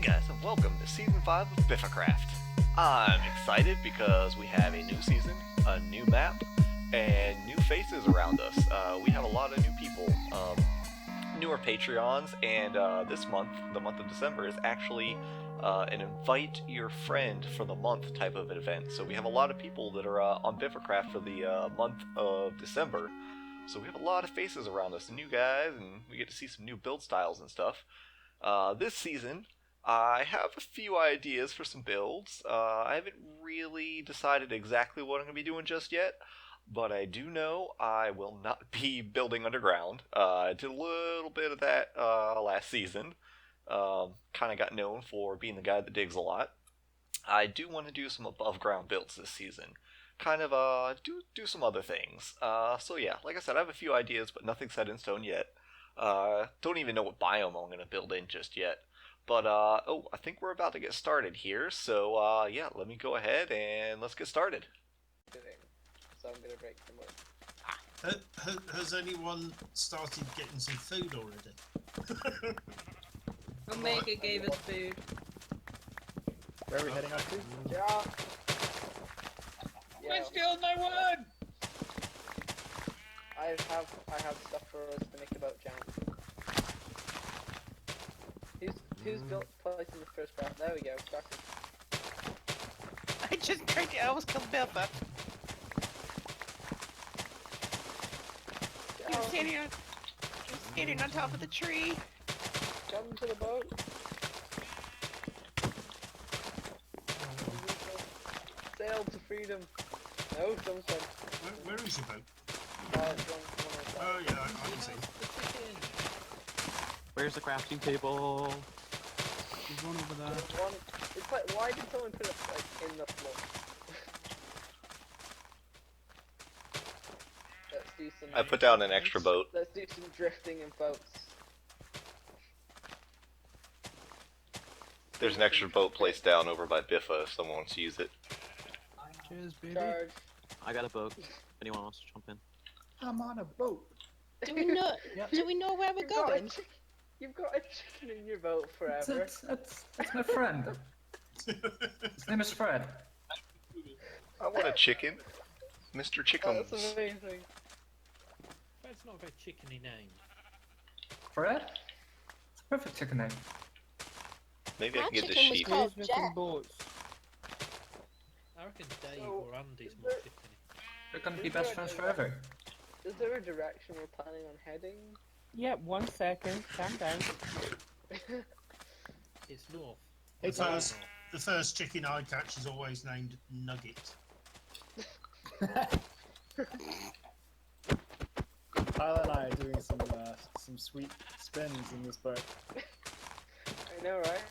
guys, and welcome to Season 5 of BiffaCraft. I'm excited because we have a new season, a new map, and new faces around us. We have a lot of new people, newer Patreons, and this month, the month of December, is actually an invite your friend for the month type of an event. So we have a lot of people that are on BiffaCraft for the month of December. So we have a lot of faces around us, new guys, and we get to see some new build styles and stuff. This season, I have a few ideas for some builds. I haven't really decided exactly what I'm going to be doing just yet, but I do know I will not be building underground. I did a little bit of that last season. Kind of got known for being the guy that digs a lot. I do want to do some above ground builds this season. Kind of do some other things. So yeah, like I said, I have a few ideas, but nothing set in stone yet. Don't even know what biome I'm going to build in just yet. But, I think we're about to get started here, so, yeah, let me go ahead and let's get started. So I'm going to break them up. Has anyone started getting some food already? Omega gave us food. Where are we heading up to? Yeah. There's still no one! I have stuff for us to make about jam. Who's built placing the first craft? There we go, crafted. I just tried to almost killed Biffa. He was standing on top of the tree. Come to the boat. Sail to freedom. No, someone said. Where is your boat? It's one Oh yeah, I can see. Where's the crafting table? There's one over there. It's like, why did someone put it like in the floor? Let's do some. I put down an extra boat. Let's do some drifting in boats. There's an extra boat placed down over by Biffa if someone wants to use it. Cheers, baby. Charge. I got a boat. If anyone wants to jump in. I'm on a boat. Do we know? Yep. Do we know where we're going? You've got a chicken in your boat forever. That's my friend. His name is Fred. I want a chicken. Mr. Chickens. That's amazing. That's not a very chickeny name. Fred? It's a perfect chicken name. Maybe I My can get the chicken was sheep. called Jack. I reckon Dave So, or Andy's more chickeny. They're gonna be best friends forever. Is there a direction we're planning on heading? Yeah, 1 second. Calm down. It's north. The first chicken I catch is always named Nugget. Tyler and I are doing some sweet spins in this boat. I know, right?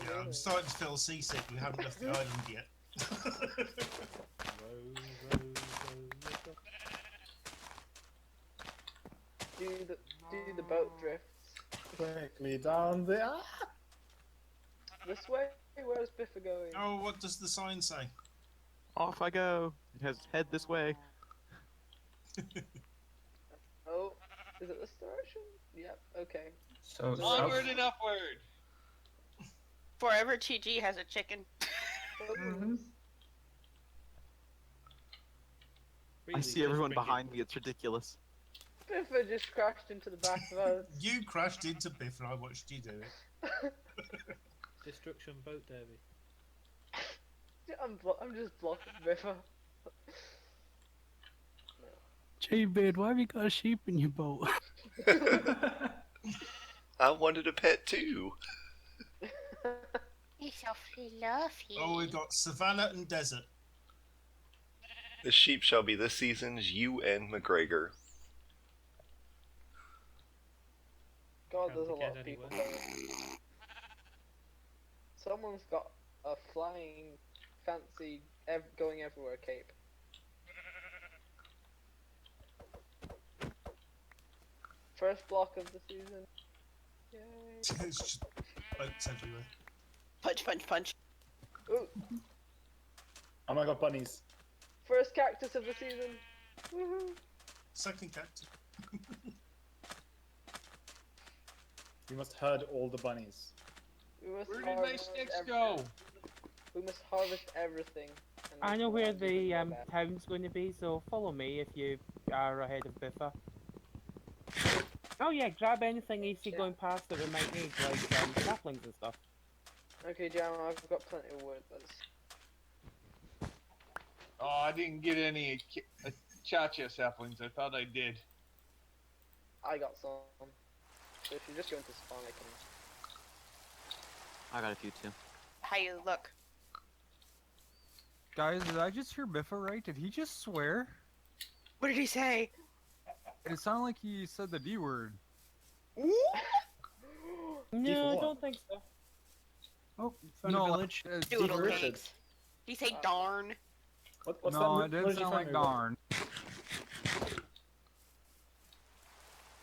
Yeah, I'm starting to feel seasick. We haven't left the island yet. Do the boat drifts. Quickly down the This way? Where's Biffa going? Oh, what does the sign say? Off I go. It has head this way. Oh, is it this direction? Yep, okay. So Onward and upward! Forever TG has a chicken. Mhm. I see everyone behind me. It's ridiculous. Biffa just crashed into the back of us. You crashed into Biff and I watched you do it. Destruction boat derby. I'm just blocking Biffa. J-Bird, why have you got a sheep in your boat? I wanted a pet too. He's awfully lovely. Oh, we've got Savannah and Desert. The sheep shall be this season's UN McGregor. God, Can't there's a forget lot of people anywhere. going. Someone's got a flying, fancy, going everywhere cape. First block of the season. Yay. It's just boats everywhere. Punch, punch, punch. Ooh, Oh my god, bunnies. first cactus of the season. Woohoo. Second cactus. We must herd all the bunnies. must Where did my harvest sticks everything. go? We must harvest everything. and I then know go where and do the more back. town's going to be, so follow me if you are ahead of Biffa. Oh yeah, grab anything you see Yeah. going past that we might need, like saplings and stuff. Okay, Jam, I've got plenty of wood. Let's. Oh, I didn't get any cha-cha saplings. I thought I did. I got some. So if you just go into spawn, I can. I got a few too. How you look? Guys, did I just hear Biffa right? Did he just swear? What did he say? It sounded like he said the D word. No, I what? don't think so. Oh, found No, a village. Doodle Deep-rooted. cakes. Did he say darn? What's No, that? it did village you sound found, like Ruben? darn.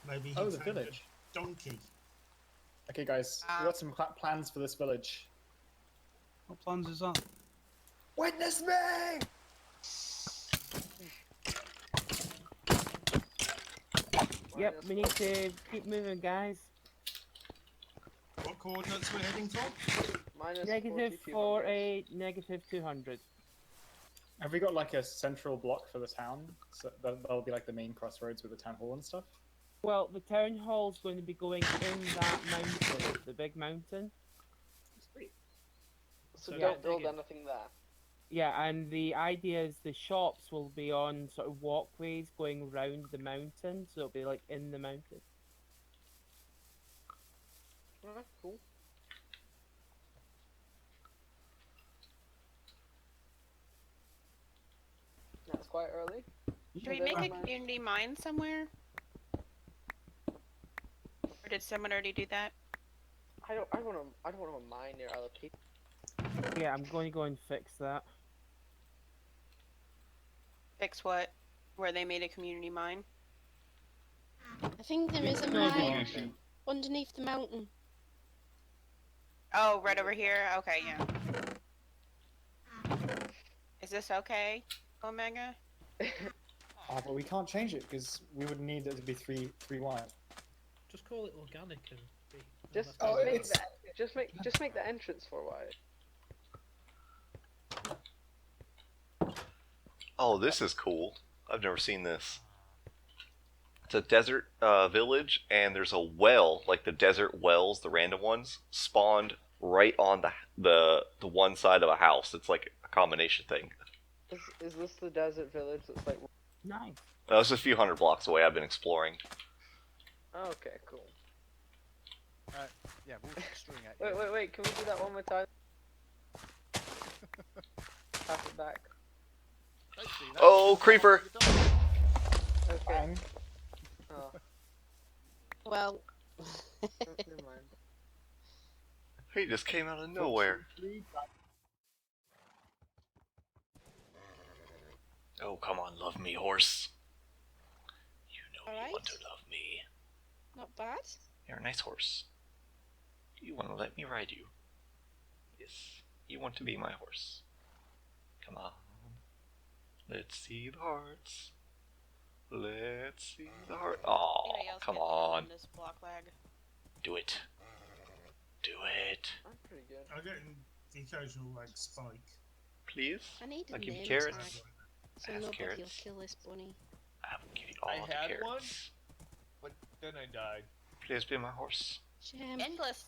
Maybe he Oh, the found a village. donkey. Okay, guys, we got some plans for this village. What plans is that? Witness me! Yep, we need to keep moving, guys. What coordinates we're heading for? Minus Negative 4200. 48, negative 200. Have we got like a central block for the town? So that'll be like the main crossroads with the town hall and stuff? Well, the town hall's going to be going in that mountain, the big mountain. Sweet. So So don't build digging. anything there. Yeah, and the idea is the shops will be on sort of walkways going round the mountain, so it'll be like in the mountain. Alright, cool. That's quite early. Should we make a community mine somewhere? Or did someone already do that? I don't want to mine near other people. Yeah, I'm going to go and fix that. Fix what? Where they made a community mine? I think there is a No, mine no. underneath the mountain. Oh, right over here? Okay, yeah. Is this okay, Omega? Oh, but we can't change it because we would need it to be three wide. Just call it organic and be. Just Oh, make it's- just make the entrance 4 wide. Oh, this is cool. I've never seen this. It's a desert village, and there's a well, like the desert wells, the random ones, spawned right on the one side of a house. It's like a combination thing. Is this the desert village that's like? Nice. It's a few hundred blocks away. I've been exploring. Oh, okay, cool. Yeah, we'll string at you. Wait. Can we do that one more time? Pass it back. Oh, creeper! Okay. Bang. Oh, Well, never mind. He just came out of nowhere. Oh, come on, love me, horse. You know you want to love me. not bad. You're a nice horse. You want to let me ride you? Yes, you want to be my horse. Come on. Let's see the hearts. Let's see the heart. Oh, Anybody else come get on. This block lag. Do it. Do it. I'm pretty good. I get the occasional like spike. Please? I need a I'll give you name carrots. tag, so I have nobody will carrots. kill this bunny. I will give you all I the had carrots. one. But then I died. Please be my horse. Shame. Endless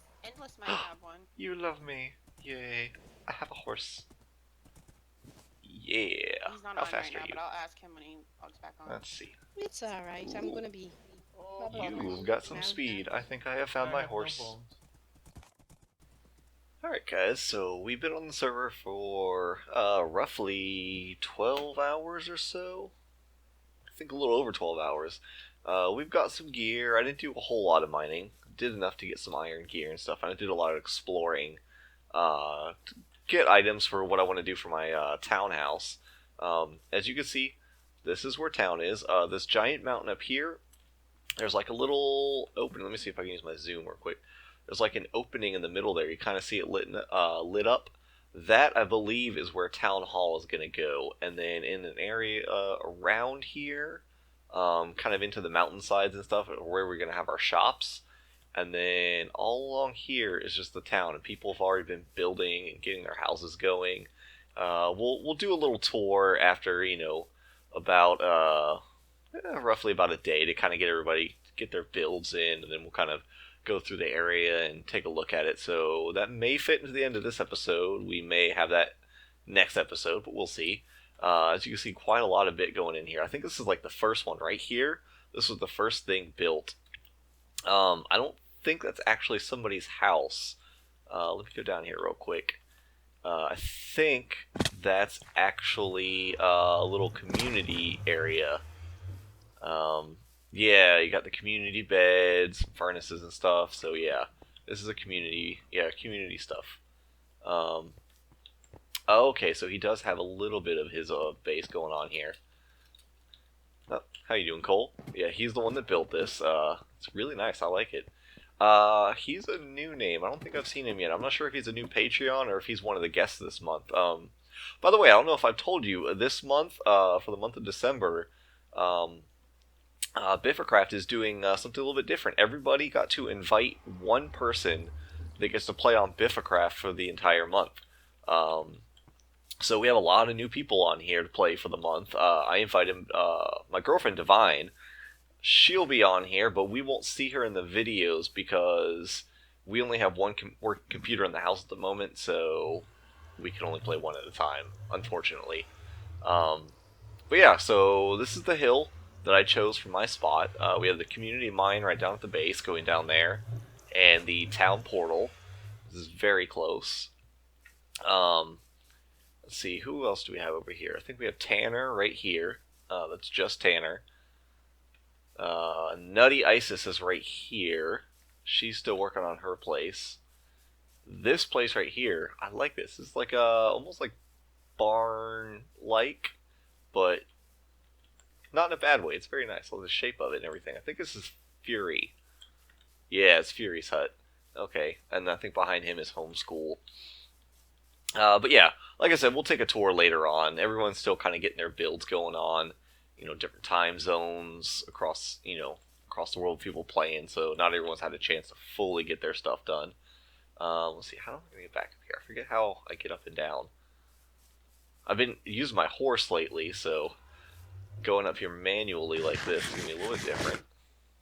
might have one. You love me. Yay. I have a horse. Yeah. He's not How on fast right are now, you? but I'll ask him when he logs back on. Let's see. It's alright, I'm gonna be... Oh, Not bothered. You've got some Now speed. then. I think I have found I my have no horse. bones. Alright guys, so we've been on the server for roughly 12 hours or so. I think a little over 12 hours. We've got some gear. I didn't do a whole lot of mining. Did enough to get some iron gear and stuff. And I did a lot of exploring to get items for what I want to do for my townhouse. As you can see, this is where town is. This giant mountain up here, there's like a little opening. Let me see if I can use my zoom real quick. There's like an opening in the middle there. You kind of see it lit up. That, I believe, is where Town Hall is going to go. And then in an area around here, kind of into the mountainsides and stuff, where we're going to have our shops. And then all along here is just the town, and people have already been building and getting their houses going. We'll do a little tour after, about roughly about a day to kind of get everybody get their builds in, and then we'll kind of go through the area and take a look at it. So that may fit into the end of this episode. We may have that next episode, but we'll see. As you can see, quite a lot of bit going in here. I think this is like the first one right here. This was the first thing built. I don't think that's actually somebody's house. Let me go down here real quick. I think that's actually a little community area. Yeah, you got the community beds, furnaces and stuff. So yeah, this is a community stuff. Okay, so he does have a little bit of his base going on here. Oh, how you doing, Cole? Yeah, he's the one that built this. It's really nice. I like it. He's a new name. I don't think I've seen him yet. I'm not sure if he's a new Patreon or if he's one of the guests this month. By the way, I don't know if I've told you, this month, for the month of December, BiffaCraft is doing something a little bit different. Everybody got to invite one person that gets to play on BiffaCraft for the entire month. So we have a lot of new people on here to play for the month. I invited my girlfriend Divine. She'll be on here, but we won't see her in the videos because we only have one working computer in the house at the moment, so we can only play one at a time, unfortunately. But yeah, so this is the hill that I chose for my spot. We have the community mine right down at the base, going down there, and the town portal. This is very close. Let's see, who else do we have over here? I think we have Tanner right here. That's just Tanner. Nutty Isis is right here. She's still working on her place. This place right here, I like this. It's like almost like barn-like, but not in a bad way. It's very nice. I love the shape of it and everything. I think this is Fury. Yeah, it's Fury's hut. Okay, and I think behind him is Homeschool. But yeah, like I said, we'll take a tour later on. Everyone's still kind of getting their builds going on. Different time zones across the world, people playing, so not everyone's had a chance to fully get their stuff done. Let's see, how am I going to get back up here? I forget how I get up and down. I've been using my horse lately, so going up here manually like this is going to be a little bit different.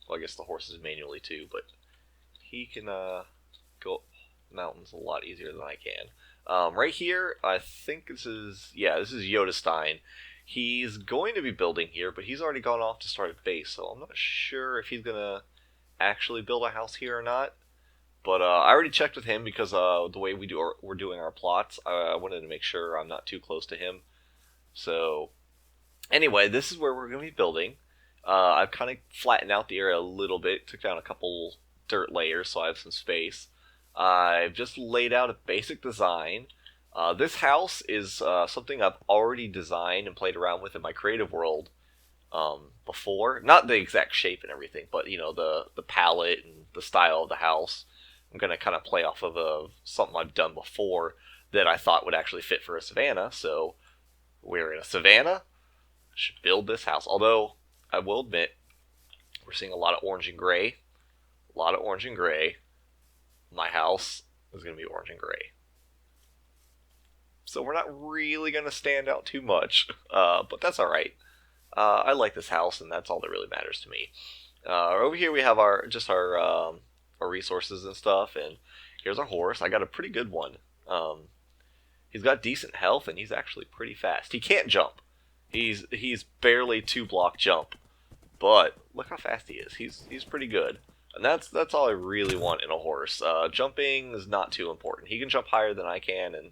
Well, I guess the horse is manually too, but he can go up mountains a lot easier than I can. Right here, I think this is Yodestein. He's going to be building here, but he's already gone off to start a base, so I'm not sure if he's going to actually build a house here or not. But I already checked with him because the way we're doing our plots, I wanted to make sure I'm not too close to him. So anyway, this is where we're going to be building. I've kind of flattened out the area a little bit, took down a couple dirt layers so I have some space. I've just laid out a basic design. This house is something I've already designed and played around with in my creative world before. Not the exact shape and everything, but the palette and the style of the house. I'm going to kind of play off of something I've done before that I thought would actually fit for a savannah. So we're in a savannah. I should build this house. Although I will admit, we're seeing a lot of orange and gray. A lot of orange and gray. My house is going to be orange and gray. So we're not really going to stand out too much, but that's alright. I like this house, and that's all that really matters to me. Over here we have our resources and stuff, and here's our horse. I got a pretty good one. He's got decent health, and he's actually pretty fast. He can't jump. He's barely 2-block jump, but look how fast he is. He's pretty good. And that's all I really want in a horse. Jumping is not too important. He can jump higher than I can, and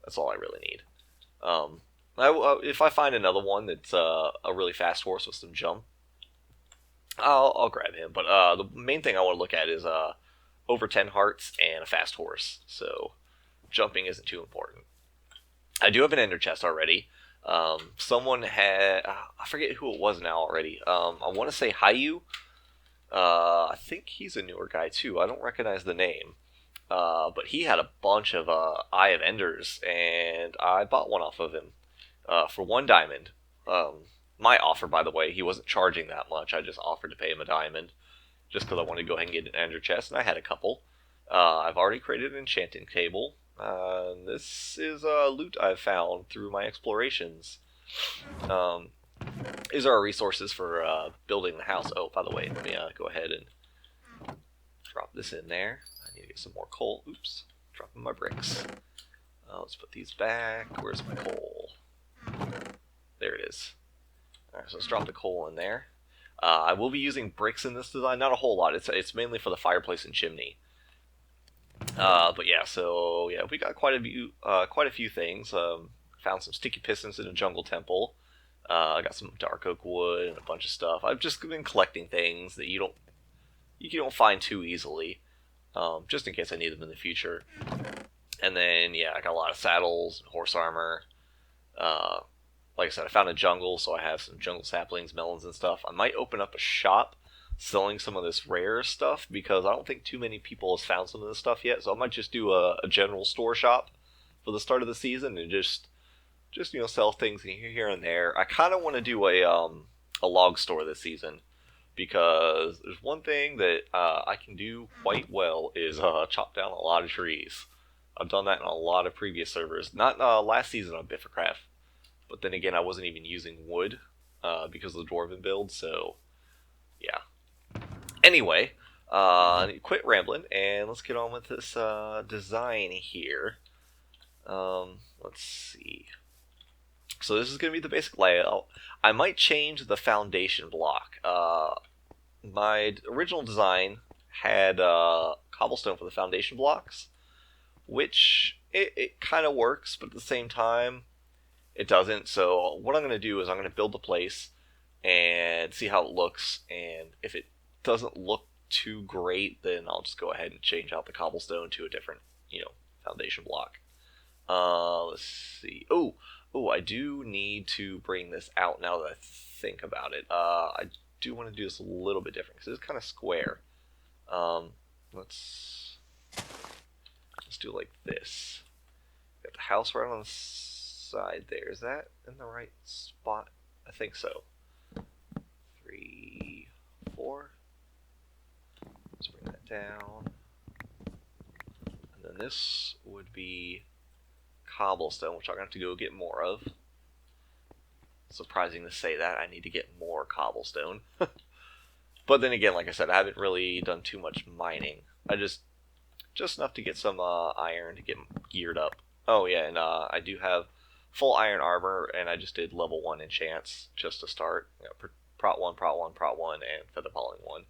that's all I really need. If I find another one that's a really fast horse with some jump, I'll grab him. But the main thing I want to look at is over 10 hearts and a fast horse. So jumping isn't too important. I do have an ender chest already. Someone had, I forget who it was now already. I want to say Hayu. I think he's a newer guy too. I don't recognize the name. But he had a bunch of Eye of Enders, and I bought one off of him for 1 diamond. My offer, by the way, he wasn't charging that much. I just offered to pay him a diamond, just because I wanted to go ahead and get an ender chest, and I had a couple. I've already created an enchanting table. This is loot I've found through my explorations. These are our resources for building the house. Oh, by the way, let me go ahead and drop this in there. I need to get some more coal. Oops, dropping my bricks. Let's put these back. Where's my coal? There it is. Alright, so let's drop the coal in there. I will be using bricks in this design, not a whole lot. It's mainly for the fireplace and chimney. But yeah, so yeah, we got quite a few things. Found some sticky pistons in a jungle temple. I got some dark oak wood and a bunch of stuff. I've just been collecting things that you don't find too easily, just in case I need them in the future. And then yeah, I got a lot of saddles and horse armor. Like I said, I found a jungle, so I have some jungle saplings, melons, and stuff. I might open up a shop selling some of this rare stuff, because I don't think too many people have found some of this stuff yet. So I might just do a general store shop for the start of the season and just sell things here and there. I kind of want to do a log store this season, because there's one thing that I can do quite well is chop down a lot of trees. I've done that in a lot of previous servers. Not last season on BiffaCraft, but then again, I wasn't even using wood because of the dwarven build, so yeah. Anyway, quit rambling, and let's get on with this design here. Let's see. So this is going to be the basic layout. I might change the foundation block. My original design had cobblestone for the foundation blocks, which it kind of works, but at the same time, it doesn't. So what I'm going to do is I'm going to build the place and see how it looks, and if it doesn't look too great, then I'll just go ahead and change out the cobblestone to a different, foundation block. Let's see. Oh, I do need to bring this out now that I think about it. I do want to do this a little bit different because it's kind of square. Let's do it like this. Got the house right on the side there. Is that in the right spot? I think so. 3, 4. Let's bring that down. And then this would be cobblestone, which I'm going to have to go get more of. Surprising to say that, I need to get more cobblestone. But then again, like I said, I haven't really done too much mining. I just enough to get some iron to get geared up. Oh yeah, and I do have full iron armor, and I just did level 1 enchants just to start. Prot 1, Prot 1, Prot 1, and Feather Falling 1.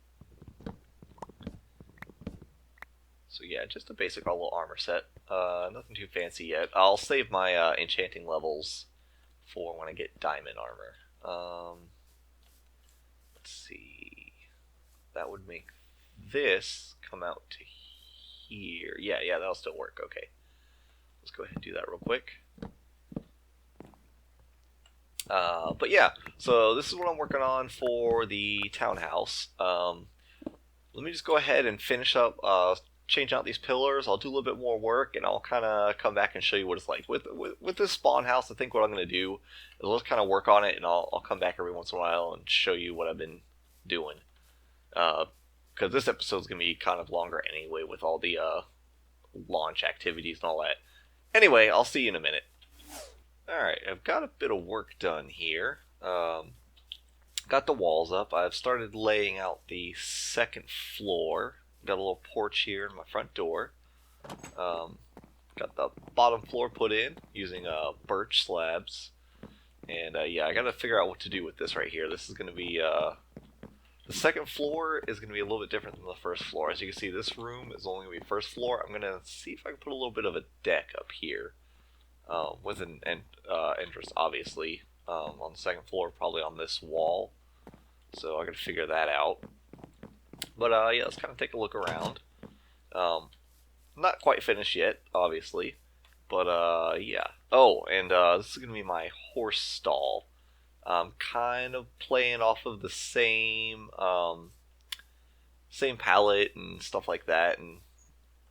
So yeah, just a basic little armor set. Nothing too fancy yet. I'll save my enchanting levels for when I get diamond armor. Let's see. That would make this come out to here. Yeah, that'll still work. Okay. Let's go ahead and do that real quick. But yeah, so this is what I'm working on for the townhouse. Let me just go ahead and finish up, change out these pillars. I'll do a little bit more work, and I'll kind of come back and show you what it's like. With this spawn house, I think what I'm going to do is let's kind of work on it, and I'll come back every once in a while and show you what I've been doing. Because this episode's going to be kind of longer anyway with all the launch activities and all that. Anyway, I'll see you in a minute. Alright, I've got a bit of work done here. Got the walls up. I've started laying out the second floor. Got a little porch here in my front door. Got the bottom floor put in using birch slabs. And yeah, I gotta figure out what to do with this right here. This is gonna be the second floor is gonna be a little bit different than the first floor. As you can see, this room is only gonna be first floor. I'm gonna see if I can put a little bit of a deck up here, with an entrance, obviously, on the second floor, probably on this wall. So I gotta figure that out. But yeah, let's kind of take a look around. Not quite finished yet, obviously, but yeah. Oh, and this is gonna be my horse stall. I'm kind of playing off of the same palette and stuff like that, and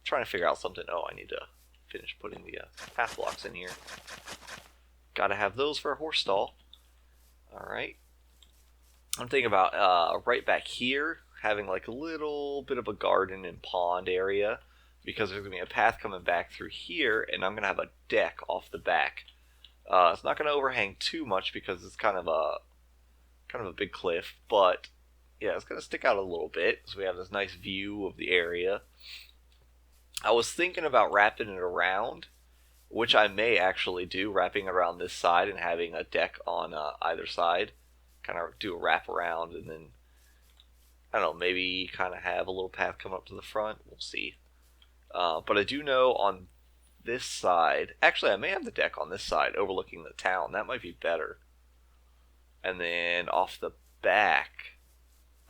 trying to figure out something. Oh, I need to finish putting the path blocks in here. Gotta have those for a horse stall. All right. I'm thinking about right back here having like a little bit of a garden and pond area, because there's going to be a path coming back through here, and I'm going to have a deck off the back. It's not going to overhang too much because it's kind of a big cliff, but yeah, it's going to stick out a little bit, so we have this nice view of the area. I was thinking about wrapping it around, which I may actually do, wrapping around this side and having a deck on either side. Kind of do a wrap around, and then, I don't know, maybe kind of have a little path come up to the front. We'll see. But I do know on this side, actually I may have the deck on this side overlooking the town. That might be better. And then off the back,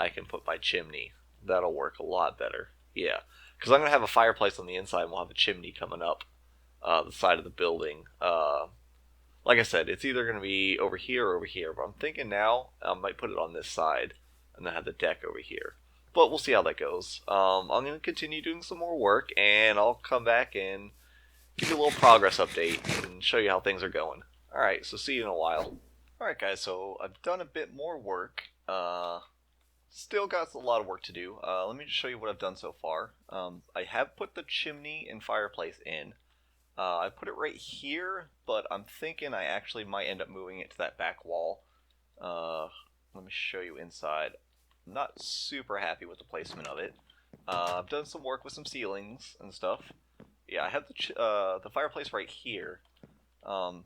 I can put my chimney. That'll work a lot better. Yeah, because I'm going to have a fireplace on the inside, and we'll have a chimney coming up the side of the building. Like I said, it's either going to be over here or over here, but I'm thinking now I might put it on this side and then have the deck over here. But we'll see how that goes. I'm going to continue doing some more work, and I'll come back and give you a little progress update and show you how things are going. Alright, so see you in a while. Alright guys, so I've done a bit more work. Still got a lot of work to do. Let me just show you what I've done so far. I have put the chimney and fireplace in. I put it right here, but I'm thinking I actually might end up moving it to that back wall. Let me show you inside. I'm not super happy with the placement of it. I've done some work with some ceilings and stuff. Yeah, I have the fireplace right here. I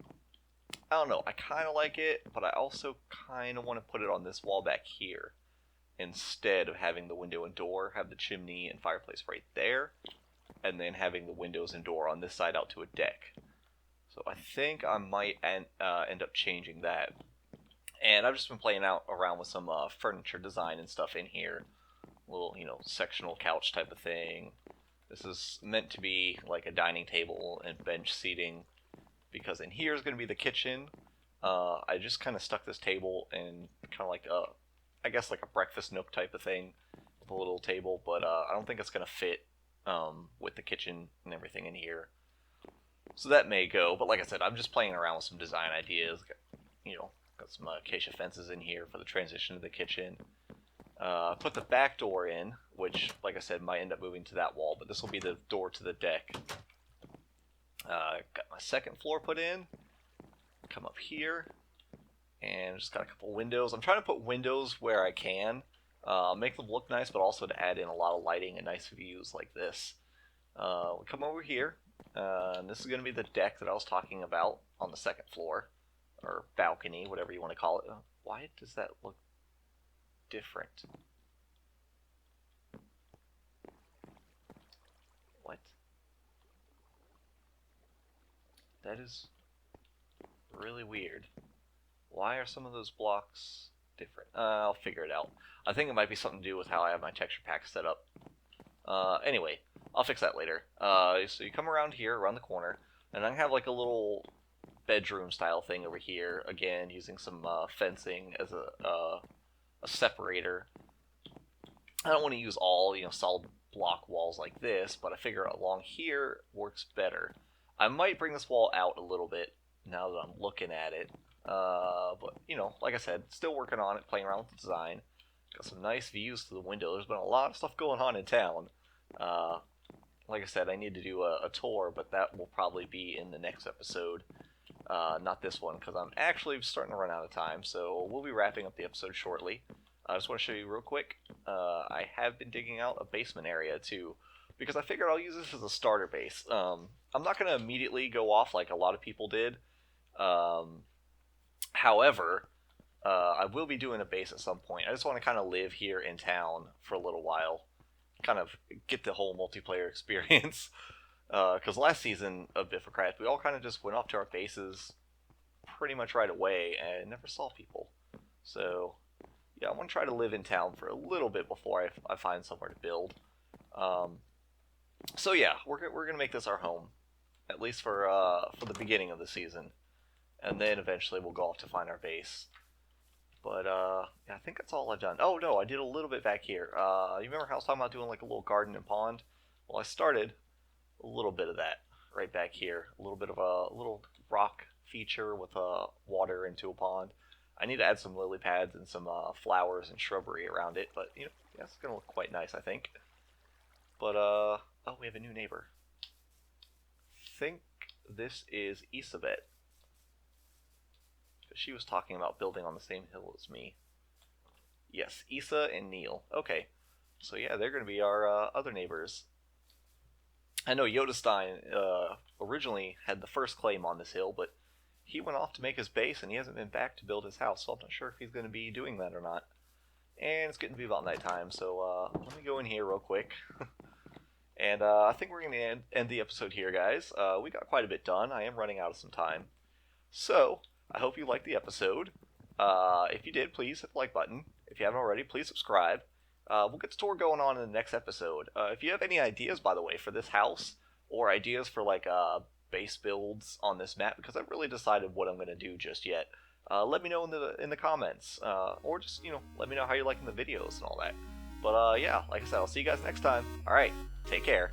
don't know, I kind of like it, but I also kind of want to put it on this wall back here. Instead of having the window and door, have the chimney and fireplace right there, and then having the windows and door on this side out to a deck. So I think I might end up changing that. And I've just been playing around with some furniture design and stuff in here. Little, sectional couch type of thing. This is meant to be like a dining table and bench seating, because in here is going to be the kitchen. I just kind of stuck this table in kind of like I guess like a breakfast nook type of thing with a little table, but I don't think it's going to fit with the kitchen and everything in here. So that may go, but like I said, I'm just playing around with some design ideas. Got some acacia fences in here for the transition to the kitchen. Put the back door in, which, like I said, might end up moving to that wall, but this will be the door to the deck. Got my second floor put in. Come up here. And just got a couple windows. I'm trying to put windows where I can. Make them look nice, but also to add in a lot of lighting and nice views like this. We come over here. And this is going to be the deck that I was talking about on the second floor. Or balcony, whatever you want to call it. Why does that look different? What? That is really weird. Why are some of those blocks different? I'll figure it out. I think it might be something to do with how I have my texture pack set up. Anyway, I'll fix that later. So you come around here, around the corner, and I have like a little bedroom style thing over here, again using some fencing as a separator. I don't want to use all solid block walls like this, but I figure along here works better. I might bring this wall out a little bit now that I'm looking at it, but like I said, still working on it, playing around with the design. Got some nice views to the window. There's been a lot of stuff going on in town. Like I said, I need to do a tour, but that will probably be in the next episode. Not this one, because I'm actually starting to run out of time, so we'll be wrapping up the episode shortly. I just want to show you real quick. I have been digging out a basement area too, because I figured I'll use this as a starter base. I'm not going to immediately go off like a lot of people did. However, I will be doing a base at some point. I just want to kind of live here in town for a little while, kind of get the whole multiplayer experience. Because last season of BiffaCraft, we all kind of just went off to our bases pretty much right away and never saw people. So, yeah, I want to try to live in town for a little bit before I find somewhere to build. So yeah, we're going to make this our home, at least for the beginning of the season. And then eventually we'll go off to find our base. But, yeah, I think that's all I've done. Oh, no, I did a little bit back here. You remember how I was talking about doing like a little garden and pond? Well, I started a little bit of that right back here. A little bit of a little rock feature with water into a pond. I need to add some lily pads and some flowers and shrubbery around it, but Yeah, it's gonna look quite nice, I think. But, oh, we have a new neighbor. I think this is Isabet. She was talking about building on the same hill as me. Yes, Issa and Neil. Okay. So yeah, they're going to be our other neighbors. I know Yodestein originally had the first claim on this hill, but he went off to make his base and he hasn't been back to build his house, so I'm not sure if he's going to be doing that or not. And it's getting to be about nighttime, so let me go in here real quick. And I think we're going to end the episode here, guys. We got quite a bit done. I am running out of some time. So, I hope you liked the episode. If you did, please hit the like button. If you haven't already, please subscribe. We'll get the tour going on in the next episode. If you have any ideas, by the way, for this house, or ideas for like base builds on this map, because I haven't really decided what I'm going to do just yet, let me know in the comments, or just let me know how you're liking the videos and all that. But yeah, like I said, I'll see you guys next time. All right, take care.